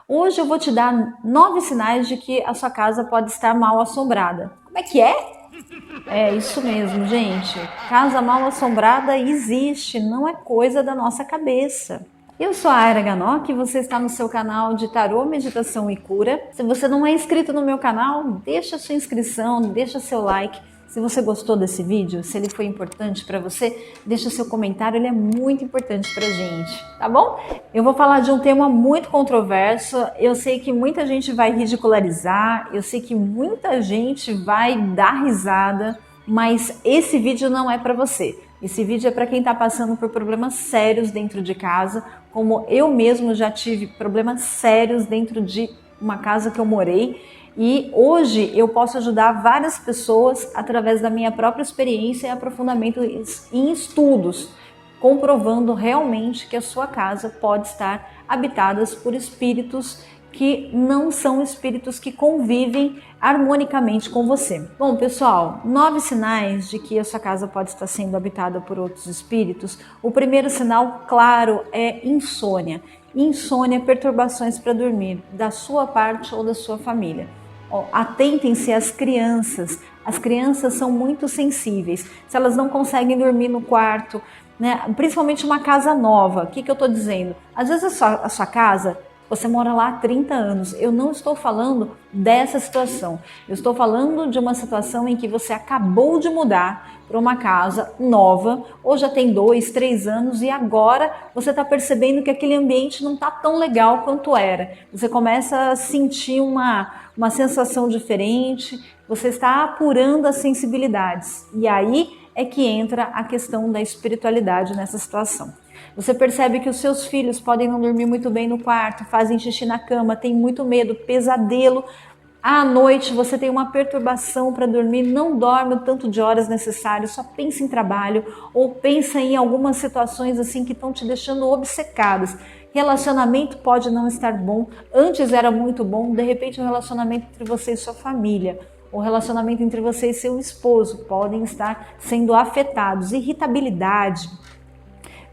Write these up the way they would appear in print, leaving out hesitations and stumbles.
Hoje eu vou te dar 9 sinais de que a sua casa pode estar mal assombrada. Como é que é? É isso mesmo, gente. Casa mal assombrada existe, não é coisa da nossa cabeça. Eu sou a Aira Ganok e você está no seu canal de Tarô, Meditação e Cura. Se você não é inscrito no meu canal, deixa sua inscrição, deixa seu like. Se você gostou desse vídeo, se ele foi importante para você, deixa seu comentário, ele é muito importante pra gente, tá bom? Eu vou falar de um tema muito controverso, eu sei que muita gente vai ridicularizar, eu sei que muita gente vai dar risada, mas esse vídeo não é para você. Esse vídeo é para quem está passando por problemas sérios dentro de casa, como eu mesmo já tive problemas sérios dentro de uma casa que eu morei, e hoje eu posso ajudar várias pessoas através da minha própria experiência e aprofundamento em estudos, comprovando realmente que a sua casa pode estar habitada por espíritos que não são espíritos que convivem harmonicamente com você. Bom, pessoal, 9 sinais de que a sua casa pode estar sendo habitada por outros espíritos. O primeiro sinal, claro, é insônia. Insônia, perturbações para dormir, da sua parte ou da sua família. Atentem-se às crianças. As crianças são muito sensíveis. Se elas não conseguem dormir no quarto, né, principalmente uma casa nova, o que eu estou dizendo? Às vezes a sua casa, você mora lá há 30 anos. Eu não estou falando dessa situação. Eu estou falando de uma situação em que você acabou de mudar para uma casa nova, ou já tem 2, 3 anos, e agora você está percebendo que aquele ambiente não está tão legal quanto era. Você começa a sentir uma sensação diferente, você está apurando as sensibilidades. E aí é que entra a questão da espiritualidade nessa situação. Você percebe que os seus filhos podem não dormir muito bem no quarto, fazem xixi na cama, tem muito medo, pesadelo. À noite você tem uma perturbação para dormir, não dorme o tanto de horas necessário, só pensa em trabalho ou pensa em algumas situações assim que estão te deixando obcecadas. Relacionamento pode não estar bom, antes era muito bom, de repente o relacionamento entre você e sua família, o relacionamento entre você e seu esposo podem estar sendo afetados. Irritabilidade,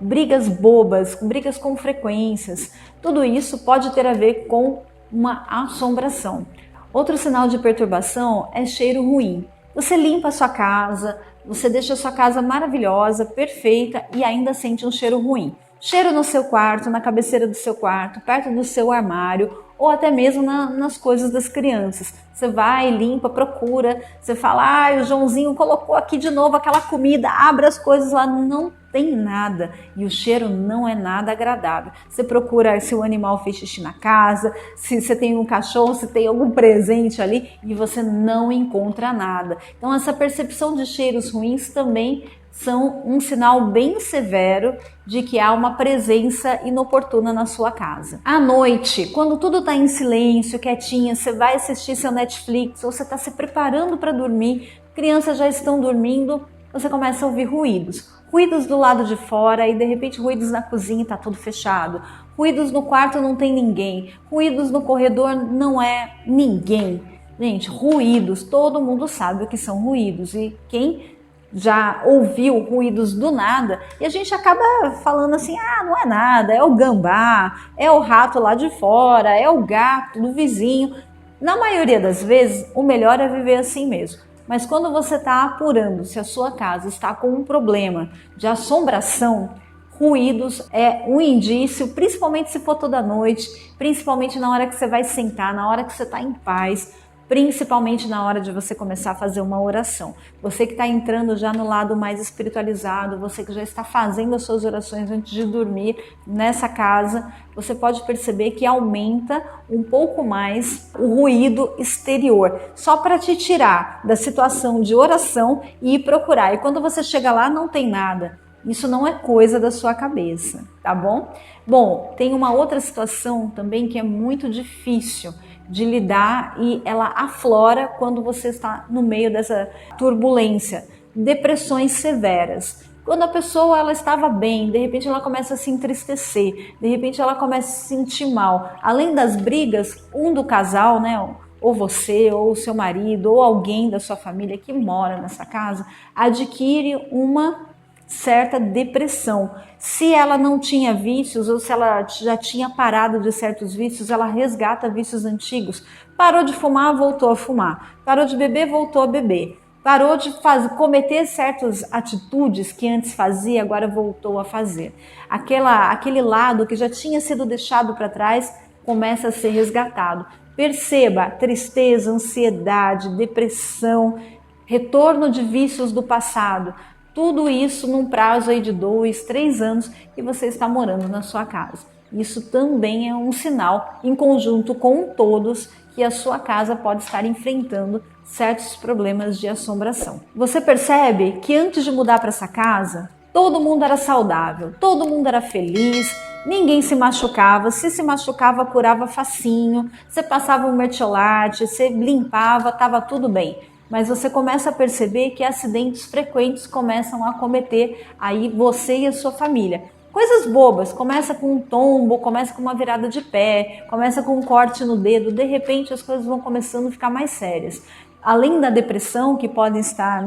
brigas bobas, brigas com frequências, tudo isso pode ter a ver com uma assombração. Outro sinal de perturbação é cheiro ruim. Você limpa a sua casa, você deixa a sua casa maravilhosa, perfeita e ainda sente um cheiro ruim. Cheiro no seu quarto, na cabeceira do seu quarto, perto do seu armário ou até mesmo nas coisas das crianças. Você vai, limpa, procura, você fala, o Joãozinho colocou aqui de novo aquela comida, abre as coisas lá, não tem nada e o cheiro não é nada agradável. Você procura se o animal fez xixi na casa, se você tem um cachorro, se tem algum presente ali e você não encontra nada. Então essa percepção de cheiros ruins também são um sinal bem severo de que há uma presença inoportuna na sua casa. À noite, quando tudo está em silêncio, quietinha, você vai assistir seu Netflix ou você está se preparando para dormir, crianças já estão dormindo, você começa a ouvir ruídos. Ruídos do lado de fora e de repente ruídos na cozinha e está tudo fechado. Ruídos no quarto não tem ninguém. Ruídos no corredor não é ninguém. Gente, ruídos, todo mundo sabe o que são ruídos e quem já ouviu ruídos do nada e a gente acaba falando assim, não é nada, é o gambá, é o rato lá de fora, é o gato do vizinho. Na maioria das vezes, o melhor é viver assim mesmo. Mas quando você está apurando se a sua casa está com um problema de assombração, ruídos é um indício, principalmente se for toda noite, principalmente na hora que você vai sentar, na hora que você está em paz, principalmente na hora de você começar a fazer uma oração. Você que está entrando já no lado mais espiritualizado, você que já está fazendo as suas orações antes de dormir nessa casa, você pode perceber que aumenta um pouco mais o ruído exterior, só para te tirar da situação de oração e ir procurar. E quando você chega lá, não tem nada. Isso não é coisa da sua cabeça, tá bom? Bom, tem uma outra situação também que é muito difícil de lidar e ela aflora quando você está no meio dessa turbulência. Depressões severas. Quando a pessoa ela estava bem, de repente ela começa a se entristecer, de repente ela começa a se sentir mal. Além das brigas, um do casal, né, ou você, ou o seu marido, ou alguém da sua família que mora nessa casa, adquire uma certa depressão. Se ela não tinha vícios ou se ela já tinha parado de certos vícios, ela resgata vícios antigos. Parou de fumar, voltou a fumar. Parou de beber, voltou a beber. Parou de cometer certas atitudes que antes fazia, agora voltou a fazer. Aquele lado que já tinha sido deixado para trás começa a ser resgatado. Perceba, tristeza, ansiedade, depressão, retorno de vícios do passado. Tudo isso num prazo aí de 2, 3 anos que você está morando na sua casa. Isso também é um sinal, em conjunto com todos, que a sua casa pode estar enfrentando certos problemas de assombração. Você percebe que antes de mudar para essa casa, todo mundo era saudável, todo mundo era feliz, ninguém se machucava. Se machucava, curava facinho, você passava um mertiolate, você limpava, estava tudo bem. Mas você começa a perceber que acidentes frequentes começam a acometer aí você e a sua família. Coisas bobas, começa com um tombo, começa com uma virada de pé, começa com um corte no dedo, de repente as coisas vão começando a ficar mais sérias. Além da depressão que podem estar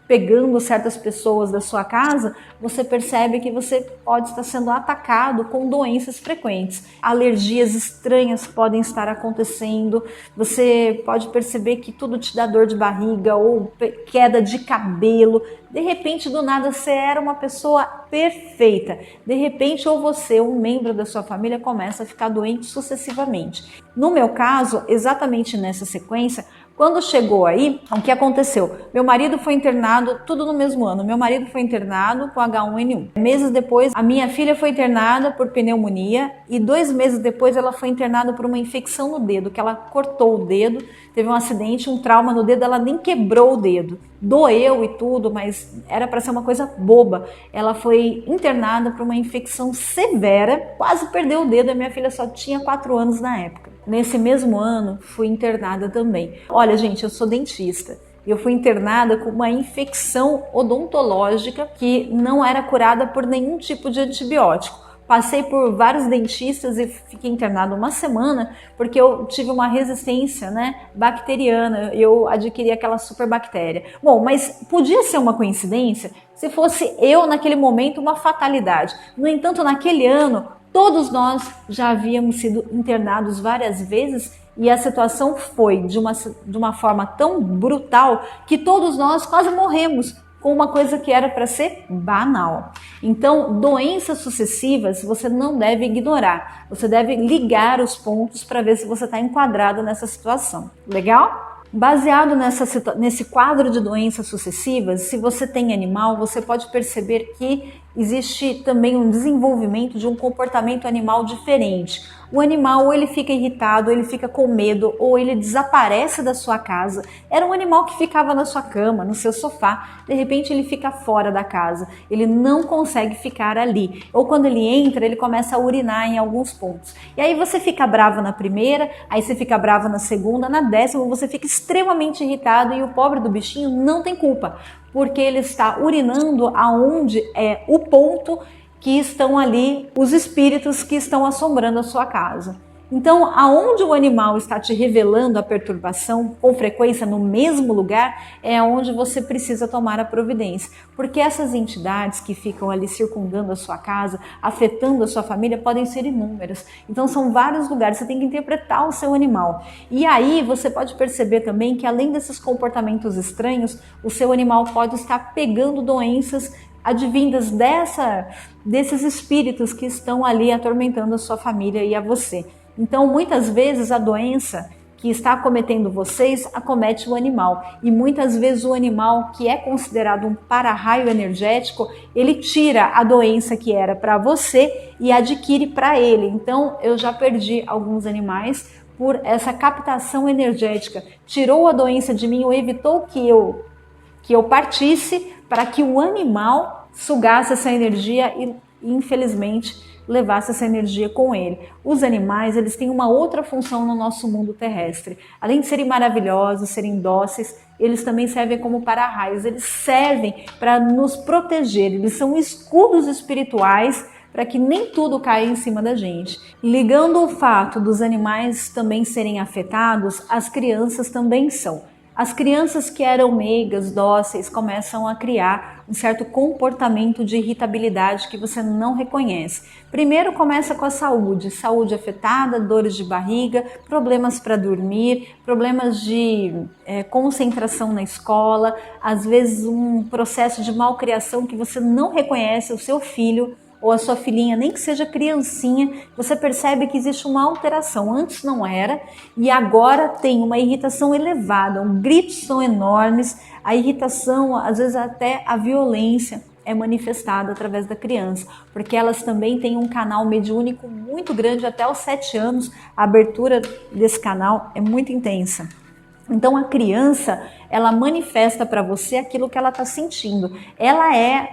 pegando certas pessoas da sua casa, você percebe que você pode estar sendo atacado com doenças frequentes. Alergias estranhas podem estar acontecendo, você pode perceber que tudo te dá dor de barriga ou queda de cabelo. De repente, do nada, você era uma pessoa perfeita. De repente, ou você, um membro da sua família, começa a ficar doente sucessivamente. No meu caso, exatamente nessa sequência, quando chegou aí, o que aconteceu? Meu marido foi internado, tudo no mesmo ano. Meu marido foi internado com H1N1. Meses depois, a minha filha foi internada por pneumonia e 2 meses depois ela foi internada por uma infecção no dedo, que ela cortou o dedo, teve um acidente, um trauma no dedo, ela nem quebrou o dedo. Doeu e tudo, mas era para ser uma coisa boba. Ela foi internada por uma infecção severa, quase perdeu o dedo. A minha filha só tinha 4 anos na época. Nesse mesmo ano, fui internada também. Olha, gente, eu sou dentista. Eu fui internada com uma infecção odontológica que não era curada por nenhum tipo de antibiótico. Passei por vários dentistas e fiquei internada 1 semana porque eu tive uma resistência, bacteriana. Eu adquiri aquela superbactéria. Bom, mas podia ser uma coincidência se fosse eu naquele momento uma fatalidade. No entanto, naquele ano, todos nós já havíamos sido internados várias vezes e a situação foi de uma forma tão brutal que todos nós quase morremos com uma coisa que era para ser banal. Então, doenças sucessivas você não deve ignorar, você deve ligar os pontos para ver se você está enquadrado nessa situação. Legal? Baseado nesse quadro de doenças sucessivas, se você tem animal, você pode perceber que existe também um desenvolvimento de um comportamento animal diferente. O animal, ou ele fica irritado, ou ele fica com medo, ou ele desaparece da sua casa. Era um animal que ficava na sua cama, no seu sofá. De repente ele fica fora da casa. Ele não consegue ficar ali. Ou quando ele entra, ele começa a urinar em alguns pontos. E aí você fica bravo na primeira, aí você fica bravo na segunda, na 10ª você fica extremamente irritado e o pobre do bichinho não tem culpa, porque ele está urinando aonde é o ponto que estão ali os espíritos que estão assombrando a sua casa. Então, aonde o animal está te revelando a perturbação com frequência no mesmo lugar, é onde você precisa tomar a providência. Porque essas entidades que ficam ali circundando a sua casa, afetando a sua família, podem ser inúmeras. Então, são vários lugares, você tem que interpretar o seu animal. E aí, você pode perceber também que além desses comportamentos estranhos, o seu animal pode estar pegando doenças advindas desses espíritos que estão ali atormentando a sua família e a você. Então, muitas vezes a doença que está acometendo vocês acomete o animal. E muitas vezes o animal, que é considerado um para-raio energético, ele tira a doença que era para você e adquire para ele. Então, eu já perdi alguns animais por essa captação energética. Tirou a doença de mim ou evitou que eu partisse para que o animal sugasse essa energia e, infelizmente, levasse essa energia com ele. Os animais, eles têm uma outra função no nosso mundo terrestre. Além de serem maravilhosos, serem dóceis, eles também servem como para-raios. Eles servem para nos proteger. Eles são escudos espirituais para que nem tudo caia em cima da gente. Ligando o fato dos animais também serem afetados, as crianças também são. As crianças que eram meigas, dóceis, começam a criar um certo comportamento de irritabilidade que você não reconhece. Primeiro começa com a saúde afetada, dores de barriga, problemas para dormir, problemas de concentração na escola, às vezes um processo de malcriação que você não reconhece o seu filho ou a sua filhinha, nem que seja criancinha, você percebe que existe uma alteração. Antes não era, e agora tem uma irritação elevada, os gritos são enormes, a irritação, às vezes até a violência é manifestada através da criança, porque elas também têm um canal mediúnico muito grande, até os 7 anos, a abertura desse canal é muito intensa. Então a criança, ela manifesta para você aquilo que ela está sentindo, ela é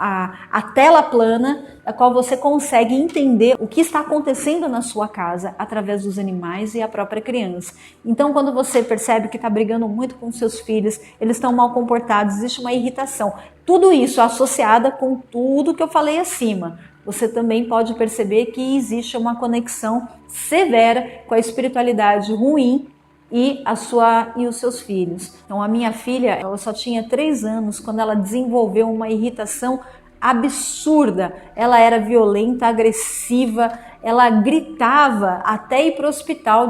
a tela plana da qual você consegue entender o que está acontecendo na sua casa através dos animais e a própria criança. Então, quando você percebe que está brigando muito com seus filhos, eles estão mal comportados, existe uma irritação, tudo isso associada com tudo que eu falei acima, você também pode perceber que existe uma conexão severa com a espiritualidade ruim e os seus filhos. Então a minha filha, ela só tinha 3 anos quando ela desenvolveu uma irritação absurda. Ela era violenta, agressiva, ela gritava até ir para o hospital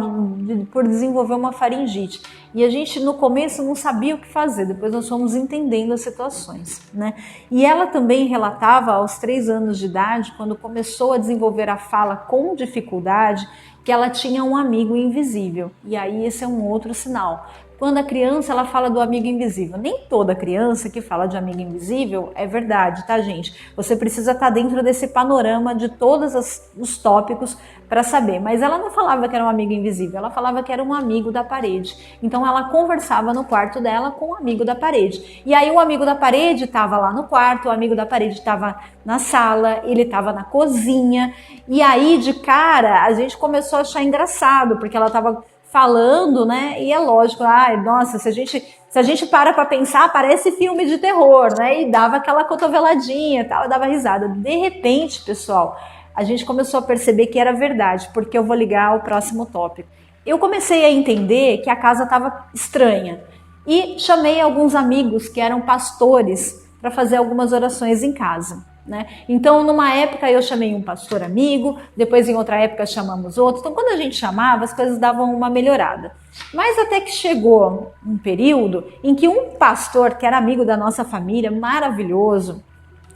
por desenvolver uma faringite. E a gente no começo não sabia o que fazer, depois nós fomos entendendo as situações, né? E ela também relatava aos 3 anos de idade, quando começou a desenvolver a fala com dificuldade, que ela tinha um amigo invisível. E aí esse é um outro sinal. Quando a criança ela fala do amigo invisível, nem toda criança que fala de amigo invisível é verdade, tá, gente? Você precisa estar dentro desse panorama de todos os tópicos para saber. Mas ela não falava que era um amigo invisível, ela falava que era um amigo da parede. Então ela conversava no quarto dela com o amigo da parede. E aí o amigo da parede estava lá no quarto, o amigo da parede estava na sala, ele estava na cozinha. E aí de cara a gente começou a achar engraçado, porque ela estava falando, né? E é lógico, ai, nossa, se a gente para pensar, parece filme de terror, né? E dava aquela cotoveladinha, tal, dava risada. De repente, pessoal, a gente começou a perceber que era verdade, porque eu vou ligar ao próximo tópico. Eu comecei a entender que a casa estava estranha e chamei alguns amigos que eram pastores para fazer algumas orações em casa. Né? Então, numa época eu chamei um pastor amigo, depois em outra época chamamos outro. Então, quando a gente chamava, as coisas davam uma melhorada. Mas até que chegou um período em que um pastor, que era amigo da nossa família, maravilhoso,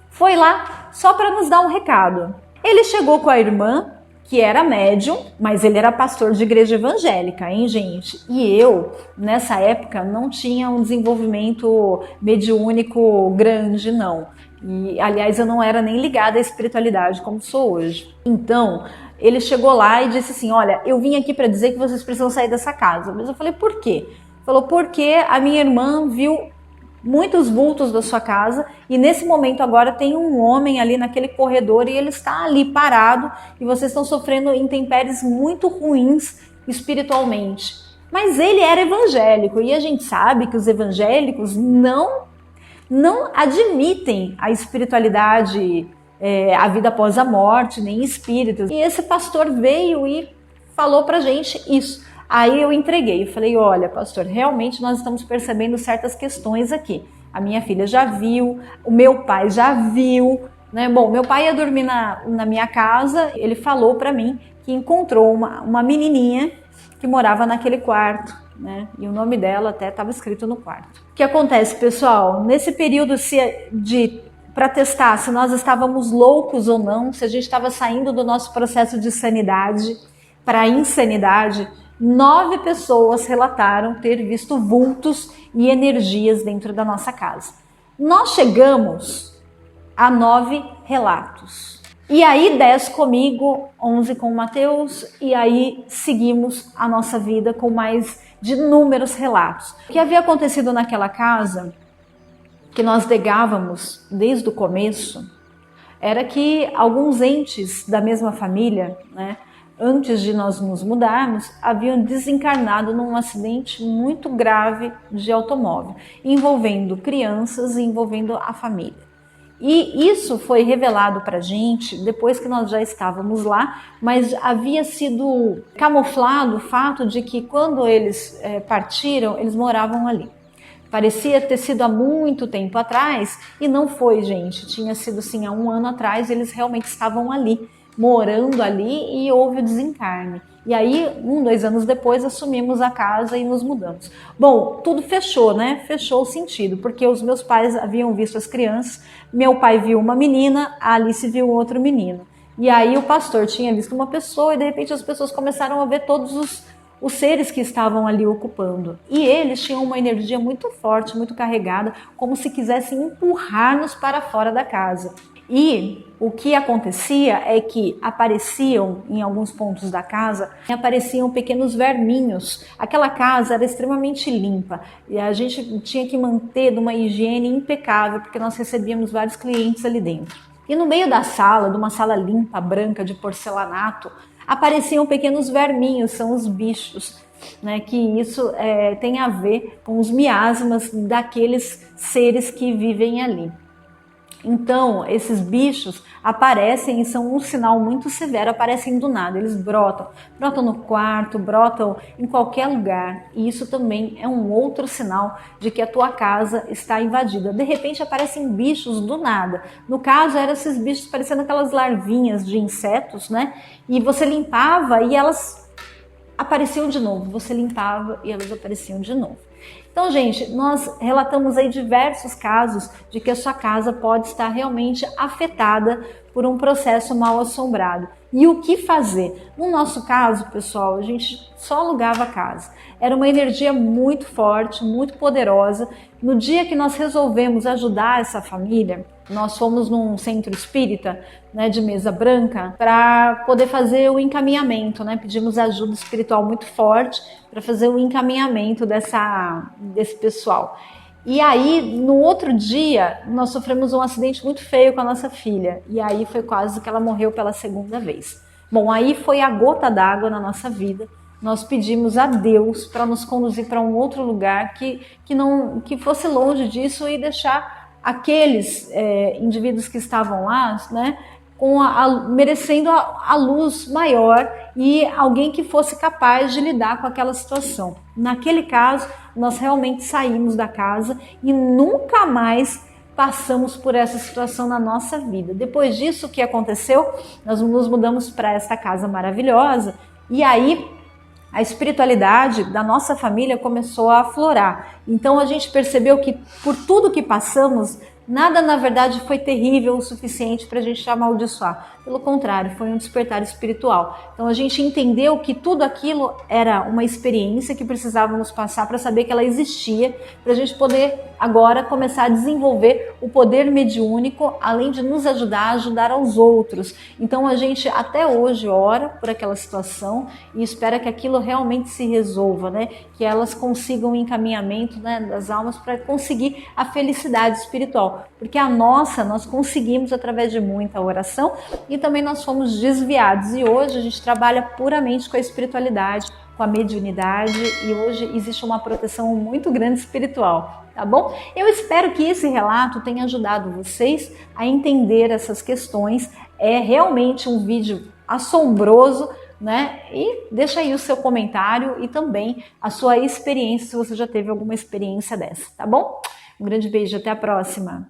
foi lá só para nos dar um recado. Ele chegou com a irmã, que era médium, mas ele era pastor de igreja evangélica, hein, gente? E eu, nessa época, não tinha um desenvolvimento mediúnico grande, não. E, aliás, eu não era nem ligada à espiritualidade como sou hoje. Então, ele chegou lá e disse assim, olha, eu vim aqui para dizer que vocês precisam sair dessa casa. Mas eu falei, por quê? Falou, porque a minha irmã viu muitos vultos da sua casa e nesse momento agora tem um homem ali naquele corredor e ele está ali parado e vocês estão sofrendo intempéries muito ruins espiritualmente. Mas ele era evangélico e a gente sabe que os evangélicos não admitem a espiritualidade, a vida após a morte, nem espíritos. E esse pastor veio e falou pra gente isso. Aí eu entreguei, eu falei, olha, pastor, realmente nós estamos percebendo certas questões aqui. A minha filha já viu, o meu pai já viu, né? Bom, meu pai ia dormir na minha casa, ele falou pra mim que encontrou uma menininha que morava naquele quarto, né? E o nome dela até estava escrito no quarto. O que acontece, pessoal? Nesse período para testar se nós estávamos loucos ou não, se a gente estava saindo do nosso processo de sanidade para a insanidade, 9 pessoas relataram ter visto vultos e energias dentro da nossa casa. Nós chegamos a 9 relatos. E aí 10 comigo, 11 com o Matheus, e aí seguimos a nossa vida com mais de inúmeros relatos. O que havia acontecido naquela casa, que nós negávamos desde o começo, era que alguns entes da mesma família, né, antes de nós nos mudarmos, haviam desencarnado num acidente muito grave de automóvel, envolvendo crianças e envolvendo a família. E isso foi revelado para a gente depois que nós já estávamos lá, mas havia sido camuflado o fato de que quando eles partiram, eles moravam ali. Parecia ter sido há muito tempo atrás e não foi, gente. Tinha sido assim há um ano atrás, eles realmente estavam ali, morando ali e houve o desencarne. E aí, 2 anos depois, assumimos a casa e nos mudamos. Bom, tudo fechou, né? Fechou o sentido, porque os meus pais haviam visto as crianças, meu pai viu uma menina, a Alice viu outro menino. E aí o pastor tinha visto uma pessoa e de repente as pessoas começaram a ver todos os seres que estavam ali ocupando. E eles tinham uma energia muito forte, muito carregada, como se quisessem empurrar-nos para fora da casa. E o que acontecia é que apareciam em alguns pontos da casa, apareciam pequenos verminhos. Aquela casa era extremamente limpa e a gente tinha que manter uma higiene impecável, porque nós recebíamos vários clientes ali dentro. E no meio da sala, de uma sala limpa, branca, de porcelanato, apareciam pequenos verminhos, são os bichos, né? Que isso tem a ver com os miasmas daqueles seres que vivem ali. Então, esses bichos aparecem e são um sinal muito severo, aparecem do nada, eles brotam no quarto, brotam em qualquer lugar, e isso também é um outro sinal de que a tua casa está invadida. De repente aparecem bichos do nada, no caso eram esses bichos parecendo aquelas larvinhas de insetos, né? E você limpava e elas apareciam de novo, você limpava e elas apareciam de novo. Então, gente, nós relatamos aí diversos casos de que a sua casa pode estar realmente afetada por um processo mal assombrado. E o que fazer? No nosso caso, pessoal, a gente só alugava a casa. Era uma energia muito forte, muito poderosa. No dia que nós resolvemos ajudar essa família, nós fomos num centro espírita, né, de mesa branca, para poder fazer o encaminhamento, né? Pedimos ajuda espiritual muito forte para fazer o encaminhamento desse pessoal. E aí, no outro dia, nós sofremos um acidente muito feio com a nossa filha. E aí foi quase que ela morreu pela segunda vez. Bom, aí foi a gota d'água na nossa vida. Nós pedimos a Deus para nos conduzir para um outro lugar que fosse longe disso e deixar aqueles indivíduos que estavam lá, né, merecendo a luz maior e alguém que fosse capaz de lidar com aquela situação. Naquele caso, nós realmente saímos da casa e nunca mais passamos por essa situação na nossa vida. Depois disso, o que aconteceu? Nós nos mudamos para esta casa maravilhosa e aí a espiritualidade da nossa família começou a aflorar. Então a gente percebeu que por tudo que passamos, nada na verdade foi terrível o suficiente para a gente amaldiçoar. Pelo contrário, foi um despertar espiritual. Então a gente entendeu que tudo aquilo era uma experiência que precisávamos passar para saber que ela existia, para a gente poder agora começar a desenvolver o poder mediúnico, além de nos ajudar a ajudar aos outros. Então a gente até hoje ora por aquela situação e espera que aquilo realmente se resolva, né? Que elas consigam o encaminhamento, né, das almas para conseguir a felicidade espiritual. Porque a nossa, nós conseguimos através de muita oração e também nós fomos desviados. E hoje a gente trabalha puramente com a espiritualidade, com a mediunidade e hoje existe uma proteção muito grande espiritual, tá bom? Eu espero que esse relato tenha ajudado vocês a entender essas questões. É realmente um vídeo assombroso, né? E deixa aí o seu comentário e também a sua experiência, se você já teve alguma experiência dessa, tá bom? Um grande beijo, até a próxima!